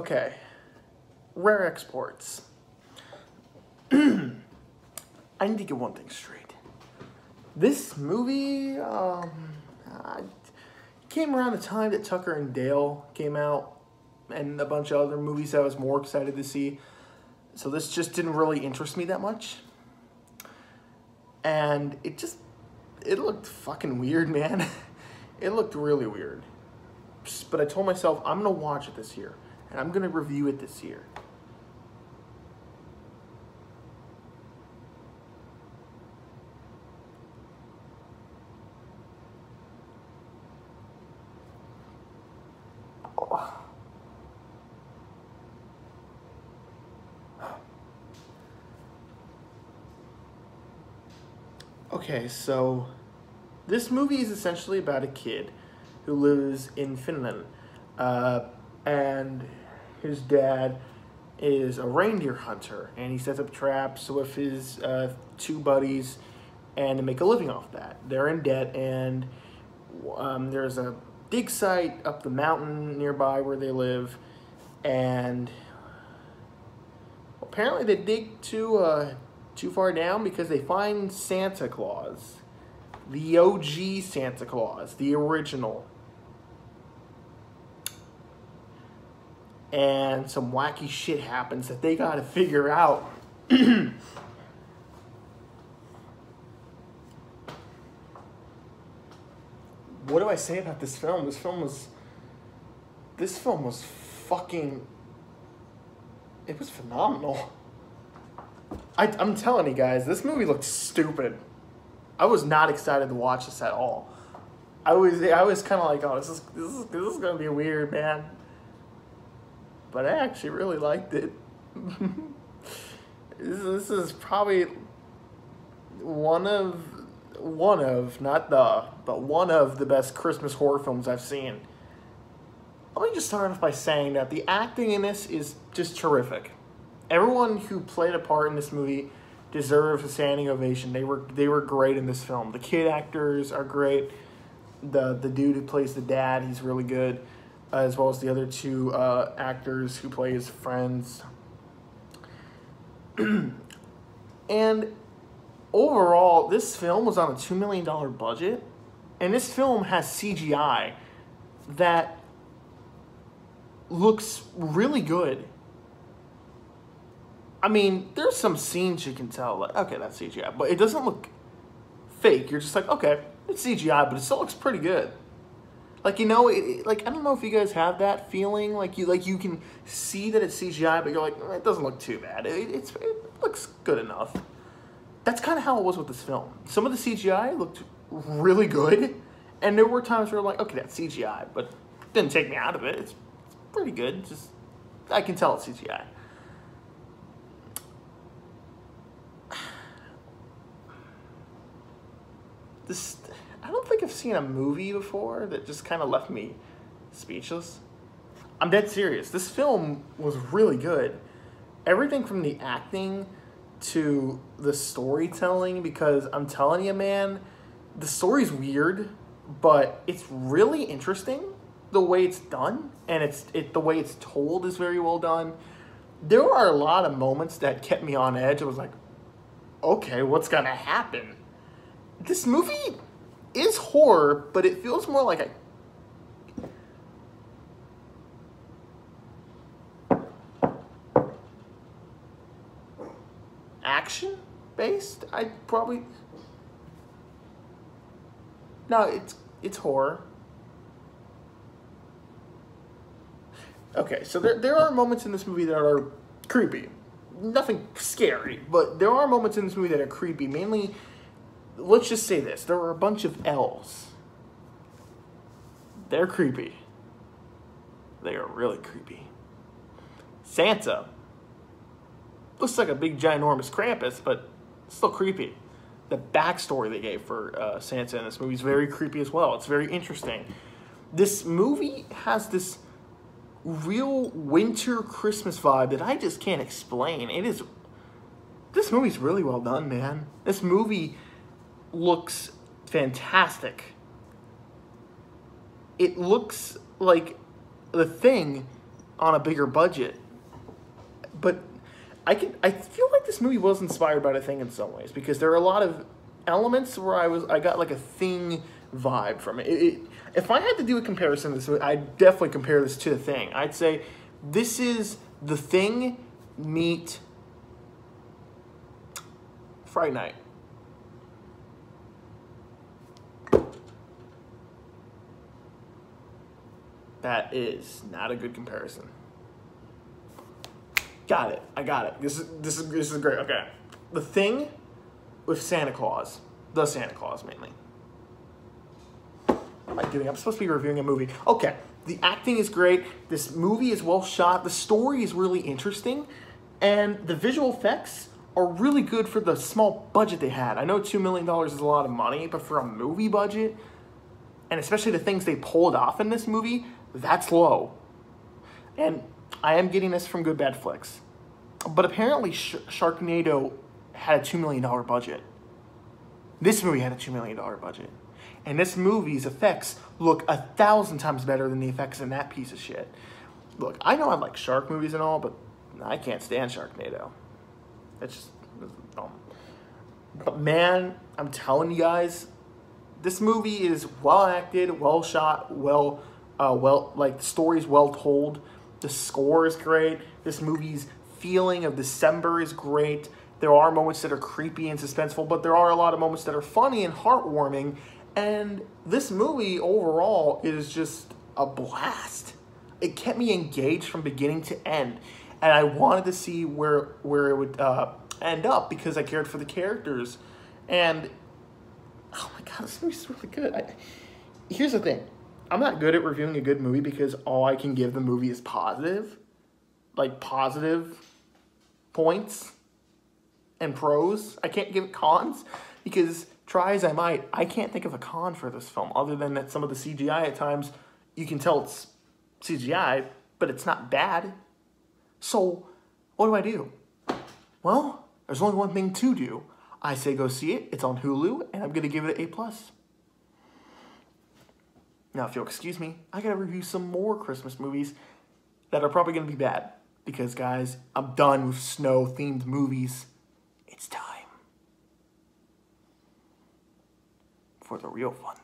Okay. Rare exports. I need to get one thing straight. This movie came around the time that Tucker and Dale came out and a bunch of other movies I was more excited to see. So this just didn't really interest me that much. And it looked fucking weird, man. It looked really weird. But I told myself, I'm going to watch it this year. And I'm going to review it this year. Okay, so this movie is essentially about a kid who lives in Finland, and his dad is a reindeer hunter, and he sets up traps with his two buddies, and to make a living off that. They're in debt, and there's a dig site up the mountain nearby where they live, and apparently they dig too far down because they find Santa Claus. The OG Santa Claus. The original. And some wacky shit happens that they gotta figure out. What do I say about this film? This film was fucking... It was phenomenal. I'm telling you guys, this movie looked stupid. I was not excited to watch this at all. I was kind of like, oh, this is gonna be weird, man. But I actually really liked it. This is probably one of the best Christmas horror films I've seen. Let me just start off by saying that the acting in this is just terrific. Everyone who played a part in this movie deserves a standing ovation. They were great in this film. The kid actors are great. The dude who plays the dad, he's really good, as well as the other two actors who play his friends. And overall, this film was on a $2 million budget, and this film has CGI that looks really good. I mean, there's some scenes you can tell, like, okay, that's CGI, but it doesn't look fake. You're just like, okay, it's CGI, but it still looks pretty good. Like, you know, like, I don't know if you guys have that feeling, like you can see that it's CGI, but you're like, it doesn't look too bad. It looks good enough. That's kind of how it was with this film. Some of the CGI looked really good, and there were times where like, okay, that's CGI, but it didn't take me out of it. It's pretty good. Just, I can tell it's CGI. I don't think I've seen a movie before that just kind of left me speechless. I'm dead serious. This film was really good. Everything from the acting to the storytelling, because I'm telling you, man, the story's weird, but it's really interesting the way it's done, and the way it's told is very well done. There are a lot of moments that kept me on edge. I was like, okay, what's gonna happen? This movie is horror, but it feels more like action based. No, it's horror. Okay, so there are moments in this movie that are creepy. Nothing scary, but there are moments in this movie that are creepy. Mainly, let's just say this. There are a bunch of elves. They're creepy. They are really creepy. Santa looks like a big, ginormous Krampus, but still creepy. The backstory they gave for Santa in this movie is very creepy as well. It's very interesting. This movie has this real winter Christmas vibe that I just can't explain. This movie's really well done, man. This movie looks fantastic. It looks like The Thing on a bigger budget. But I feel like this movie was inspired by The Thing in some ways, because there are a lot of elements where I got like a Thing vibe from it. If I had to do a comparison to this movie, I'd definitely compare this to The Thing. I'd say this is The Thing meet Fright Night. That is not a good comparison. Got it. I got it. This is great. Okay. The Thing with Santa Claus. The Santa Claus, mainly. What am I doing? I'm supposed to be reviewing a movie. Okay. The acting is great. This movie is well shot. The story is really interesting. And the visual effects are really good for the small budget they had. I know $2 million is a lot of money, but for a movie budget, and especially the things they pulled off in this movie, that's low. And I am getting this from Good Bad Flicks. But apparently Sharknado had a $2 million budget. This movie had a $2 million budget. And this movie's effects look 1,000 times better than the effects in that piece of shit. Look, I know I like shark movies and all, but I can't stand Sharknado. It's just dumb. But man, I'm telling you guys, this movie is well acted, well shot, the story's well told. The score is great. This movie's feeling of December is great. There are moments that are creepy and suspenseful, but there are a lot of moments that are funny and heartwarming. And this movie overall is just a blast. It kept me engaged from beginning to end. And I wanted to see where it would end up because I cared for the characters. And, oh my God, this movie's really good. Here's the thing. I'm not good at reviewing a good movie because all I can give the movie is positive. Like, positive points and pros. I can't give it cons because, try as I might, I can't think of a con for this film other than that some of the CGI at times, you can tell it's CGI, but it's not bad. So, what do? Well, there's only one thing to do. I say go see it. It's on Hulu, and I'm going to give it an A+. Now, if you'll excuse me, I got to review some more Christmas movies that are probably going to be bad. Because, guys, I'm done with snow-themed movies. It's time for the real fun.